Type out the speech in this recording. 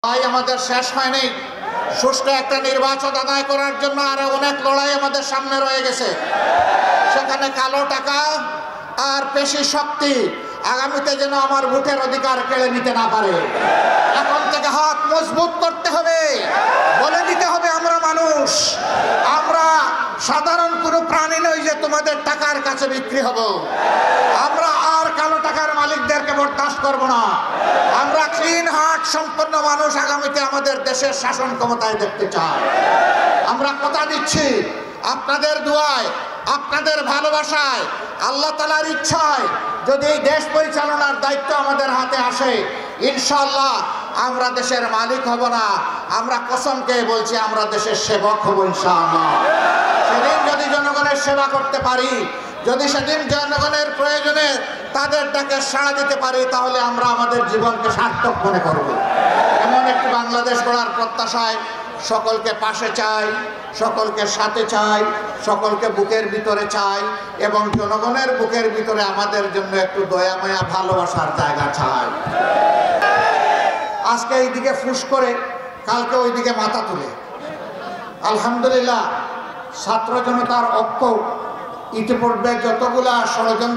আমাদের শেষ হয়নি। সুষ্ঠু একটা নির্বাচন আদায় করার জন্য আরো অনেক লড়াই আমাদের সামনে রয়ে গেছে। সেখানে কালো টাকা আর পেশি শক্তি আগামীতে যেন আমার ভোটের অধিকার কেড়ে নিতে না পারে। এখন থেকে হাত মজবুত করতে হবে, বলে দিতে হবে আমরা মানুষ, আমরা সাধারণ কোনো প্রাণী নই যে তোমাদের টাকার কাছে বিক্রি হব। আমরা আর কালো টাকার মালিকদেরকে বরদাস্ত করব না। আমরা ক্লিন হার্ট সম্পন্ন মানুষ আগামীতে আমাদের দেশের শাসন ক্ষমতায় দেখতে চাই। আমরা কথা দিচ্ছি, আপনাদের দোয়ায়, আপনাদের ভালোবাসায়, আল্লাহ তাআলার ইচ্ছায় যদি এই দেশ পরিচালনার দায়িত্ব আমাদের হাতে আসে, ইনশাআল্লাহ আমরা দেশের মালিক হব না, আমরা কসমকে বলছি আমরা দেশের সেবক হব ইনশাআল্লাহ। সেদিন যদি জনগণের সেবা করতে পারি, যদি সেদিন জনগণের প্রয়োজনে তাদের ডাকে সাড়া দিতে পারি, তাহলে আমরা আমাদের জীবনকে সার্থক মনে করব। এমন একটি বাংলাদেশ গড়ার প্রত্যাশায় সকলকে পাশে চাই, সকলকে সাথে চাই, সকলকে বুকের ভিতরে চাই এবং জনগণের বুকের ভিতরে আমাদের জন্য একটু দয়া মায়া ভালোবাসার জায়গা চাই। আজকে এইদিকে ফুস করে, কালকে ওইদিকে মাথা তুলে, আলহামদুলিল্লাহ ছাত্র জনতার ঐক্য ইতিপূর্বে যতগুলা ষড়যন্ত্র